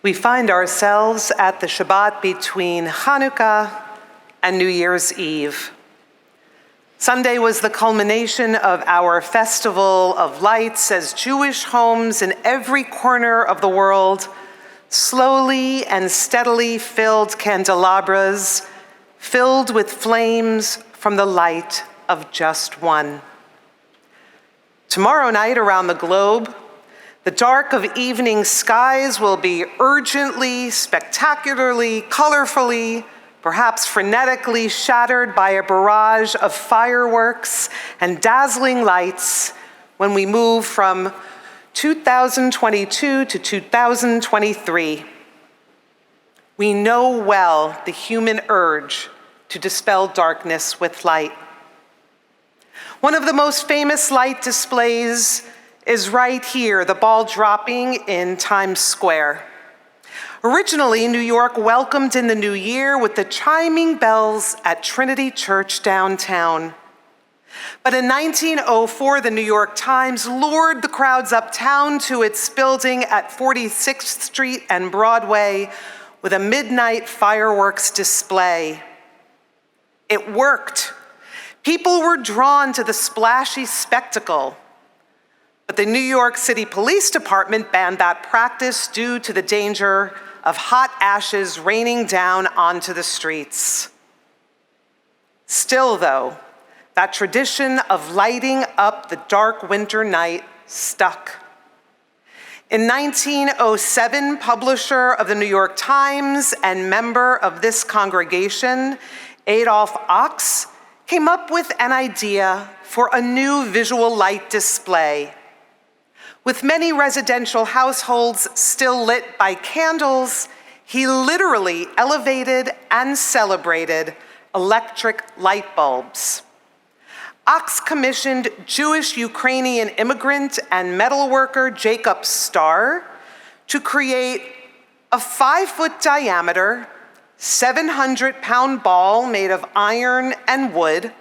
We find ourselves at the Shabbat between Hanukkah and New Year's Eve. Sunday was the culmination of our festival of lights as Jewish homes in every corner of the world slowly and steadily filled candelabras filled with flames from the light of just one. Tomorrow night around the globe, the dark of evening skies will be urgently, spectacularly, colorfully, perhaps frenetically shattered by a barrage of fireworks and dazzling lights when we move from 2022 to 2023. We know well the human urge to dispel darkness with light. One of the most famous light displays is right here, the ball dropping in Times Square. Originally, New York welcomed in the new year with the chiming bells at Trinity Church downtown. But in 1904, the New York Times lured the crowds uptown to its building at 46th Street and Broadway with a midnight fireworks display. It worked. People were drawn to the splashy spectacle. But the New York City Police Department banned that practice due to the danger of hot ashes raining down onto the streets. Still, though, that tradition of lighting up the dark winter night stuck. In 1907, publisher of the New York Times and member of this congregation, Adolph Ochs, came up with an idea for a new visual light display. With many residential households still lit by candles, he literally elevated and celebrated electric light bulbs. Ochs commissioned Jewish Ukrainian immigrant and metalworker Jacob Starr to create a 5-foot diameter, 700-pound ball made of iron and wood,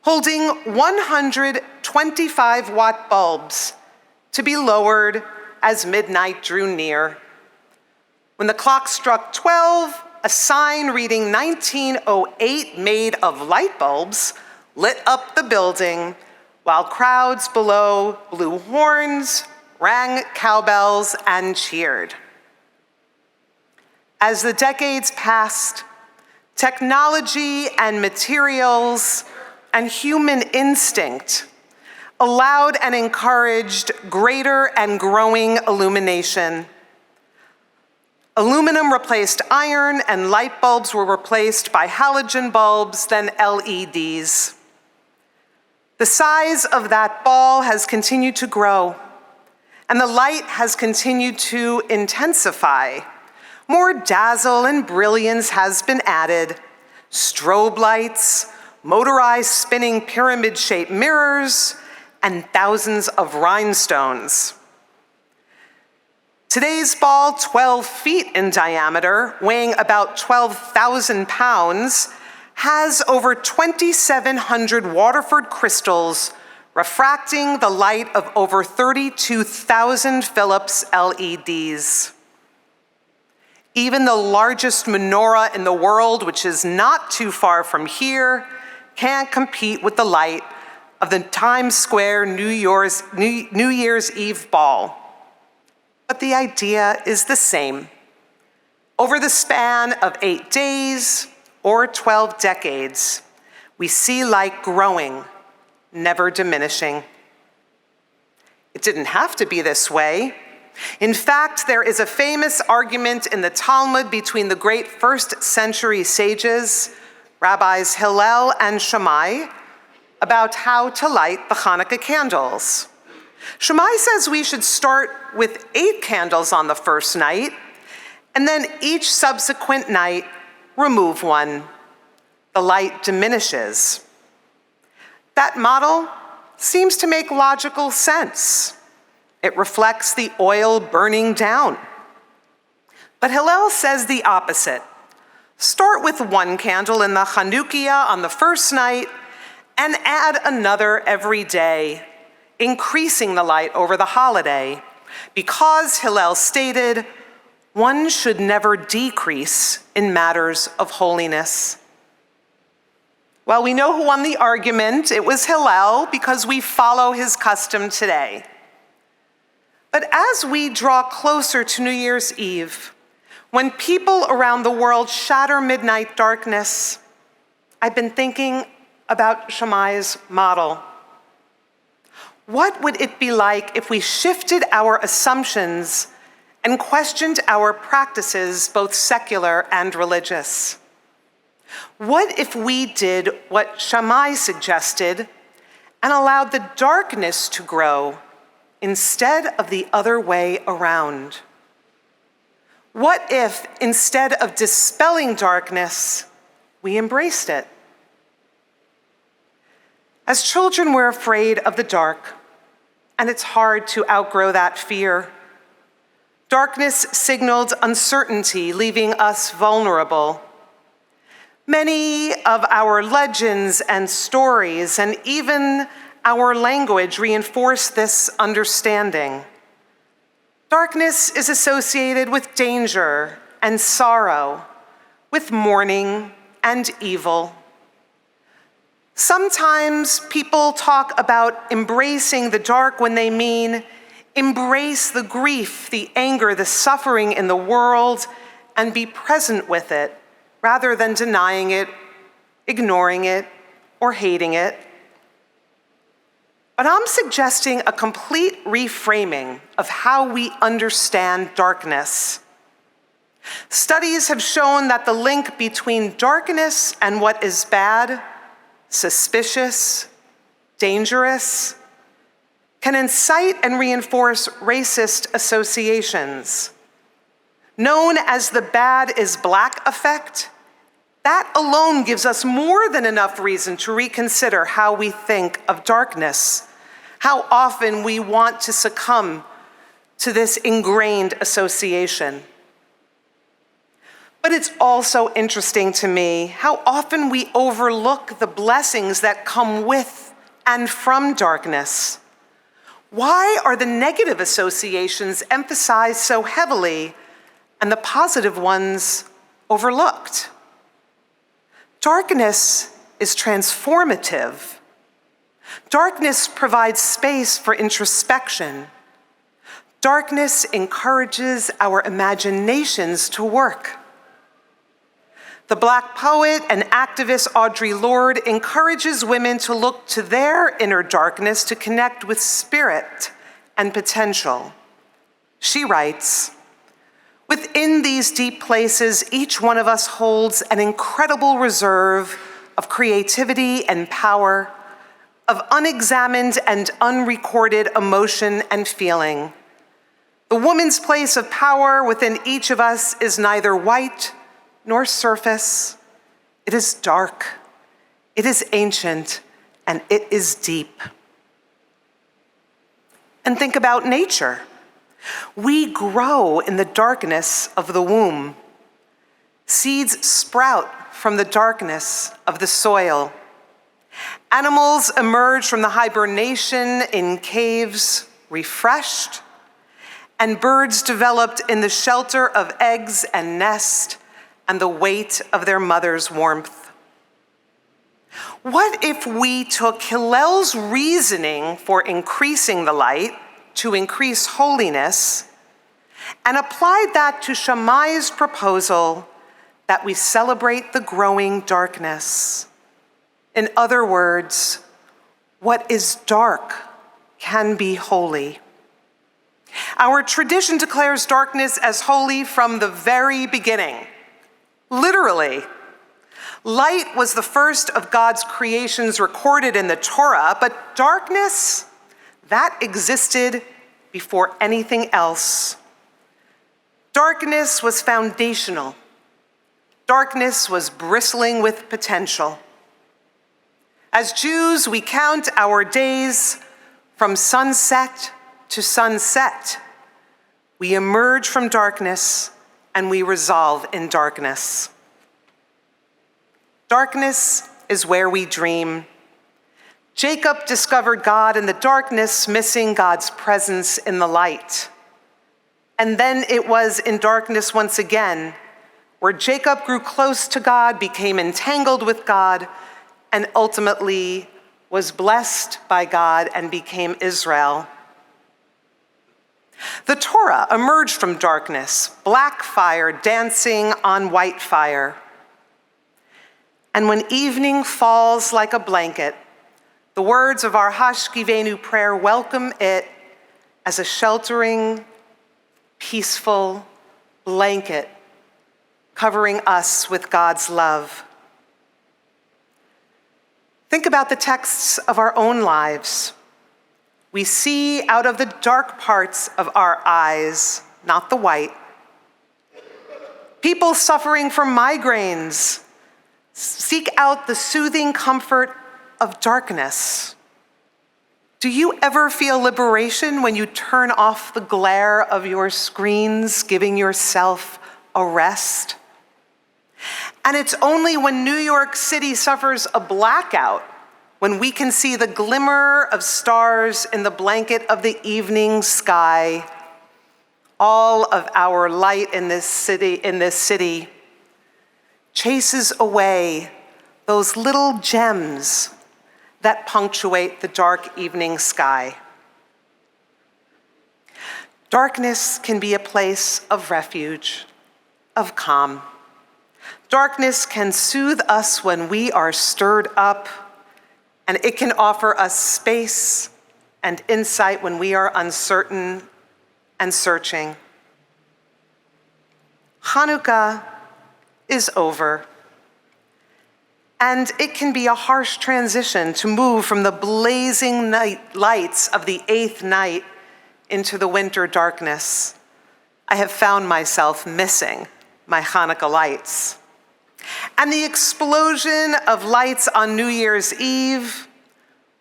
holding 125-watt bulbs to be lowered as midnight drew near. When the clock struck 12, a sign reading 1908 made of light bulbs lit up the building while crowds below blew horns, rang cowbells, and cheered. As the decades passed, technology and materials and human instinct allowed and encouraged greater and growing illumination. Aluminum replaced iron, and light bulbs were replaced by halogen bulbs, then LEDs. The size of that ball has continued to grow, and the light has continued to intensify. More dazzle and brilliance has been added. Strobe lights, motorized spinning pyramid-shaped mirrors, and thousands of rhinestones. Today's ball, 12 feet in diameter, weighing about 12,000 pounds, has over 2,700 Waterford crystals refracting the light of over 32,000 Philips LEDs. Even the largest menorah in the world, which is not too far from here, can't compete with the light of the Times Square New Year's Eve ball. But the idea is the same. Over the span of 8 days or 12 decades, we see light growing, never diminishing. It didn't have to be this way. In fact, there is a famous argument in the Talmud between the great first-century sages, Rabbis Hillel and Shammai, about how to light the Hanukkah candles. Shammai says we should start with 8 candles on the first night, and then each subsequent night, remove one. The light diminishes. That model seems to make logical sense. It reflects the oil burning down. But Hillel says the opposite. Start with 1 candle in the Chanukiah on the first night, and add another every day, increasing the light over the holiday, because Hillel stated, one should never decrease in matters of holiness. Well, we know who won the argument. It was Hillel, because we follow his custom today. But as we draw closer to New Year's Eve, when people around the world shatter midnight darkness, I've been thinking about Shammai's model. What would it be like if we shifted our assumptions and questioned our practices, both secular and religious? What if we did what Shammai suggested and allowed the darkness to grow instead of the other way around? What if, instead of dispelling darkness, we embraced it? As children, we're afraid of the dark, and it's hard to outgrow that fear. Darkness signaled uncertainty, leaving us vulnerable. Many of our legends and stories, and even our language, reinforce this understanding. Darkness is associated with danger and sorrow, with mourning and evil. Sometimes people talk about embracing the dark when they mean embrace the grief, the anger, the suffering in the world, and be present with it, rather than denying it, ignoring it, or hating it. But I'm suggesting a complete reframing of how we understand darkness. Studies have shown that the link between darkness and what is bad, suspicious, dangerous, can incite and reinforce racist associations. Known as the bad is black effect, that alone gives us more than enough reason to reconsider how we think of darkness, how often we want to succumb to this ingrained association. But it's also interesting to me how often we overlook the blessings that come with and from darkness. Why are the negative associations emphasized so heavily and the positive ones overlooked? Darkness is transformative. Darkness provides space for introspection. Darkness encourages our imaginations to work. The Black poet and activist Audre Lorde encourages women to look to their inner darkness to connect with spirit and potential. She writes, "Within these deep places, each one of us holds an incredible reserve of creativity and power, of unexamined and unrecorded emotion and feeling. The woman's place of power within each of us is neither white nor surface. It is dark, it is ancient, and it is deep." And think about nature. We grow in the darkness of the womb. Seeds sprout from the darkness of the soil. Animals emerge from the hibernation in caves refreshed, and birds developed in the shelter of eggs and nest and the weight of their mother's warmth. What if we took Hillel's reasoning for increasing the light to increase holiness and applied that to Shammai's proposal that we celebrate the growing darkness? In other words, what is dark can be holy. Our tradition declares darkness as holy from the very beginning. Literally, light was the first of God's creations recorded in the Torah, but darkness, that existed before anything else. Darkness was foundational. Darkness was bristling with potential. As Jews, we count our days from sunset to sunset. We emerge from darkness and we resolve in darkness. Darkness is where we dream. Jacob discovered God in the darkness, missing God's presence in the light. And then it was in darkness once again, where Jacob grew close to God, became entangled with God, and ultimately was blessed by God and became Israel. The Torah emerged from darkness, black fire dancing on white fire. And when evening falls like a blanket, the words of our Hashkivenu prayer welcome it as a sheltering, peaceful blanket covering us with God's love. Think about the texts of our own lives. We see out of the dark parts of our eyes, not the white. People suffering from migraines seek out the soothing comfort of darkness. Do you ever feel liberation when you turn off the glare of your screens, giving yourself a rest? And it's only when New York City suffers a blackout, when we can see the glimmer of stars in the blanket of the evening sky, all of our light in this city chases away those little gems that punctuate the dark evening sky. Darkness can be a place of refuge, of calm. Darkness can soothe us when we are stirred up, and it can offer us space and insight when we are uncertain and searching. Hanukkah is over, and it can be a harsh transition to move from the blazing lights of the 8th night into the winter darkness. I have found myself missing my Hanukkah lights. And the explosion of lights on New Year's Eve,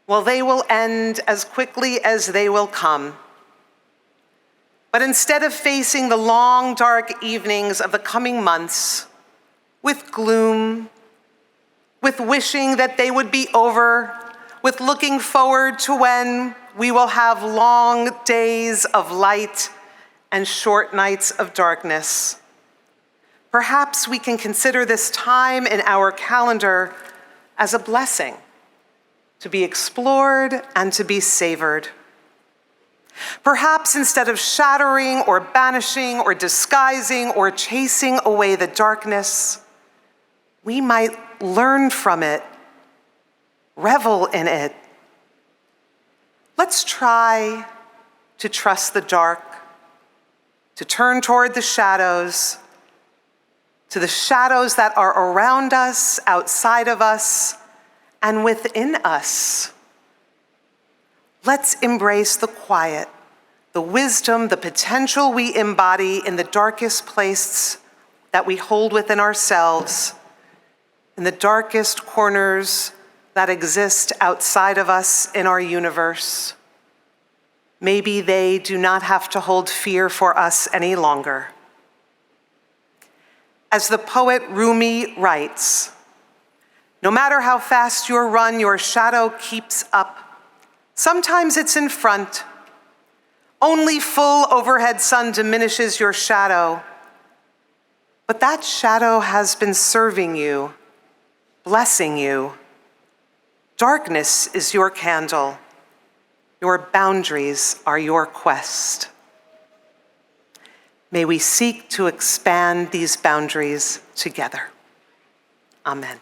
well, they will end as quickly as they will come. But instead of facing the long, dark evenings of the coming months with gloom, with wishing that they would be over, with looking forward to when we will have long days of light and short nights of darkness, perhaps we can consider this time in our calendar as a blessing to be explored and to be savored. Perhaps instead of shattering or banishing or disguising or chasing away the darkness, we might learn from it, revel in it. Let's try to trust the dark, to turn toward the shadows, to the shadows that are around us, outside of us, and within us. Let's embrace the quiet, the wisdom, the potential we embody in the darkest place that we hold within ourselves, in the darkest corners that exist outside of us in our universe. Maybe they do not have to hold fear for us any longer. As the poet Rumi writes, no matter how fast you run, your shadow keeps up. Sometimes it's in front. Only full overhead sun diminishes your shadow. But that shadow has been serving you, blessing you. Darkness is your candle. Your boundaries are your quest. May we seek to expand these boundaries together. Amen.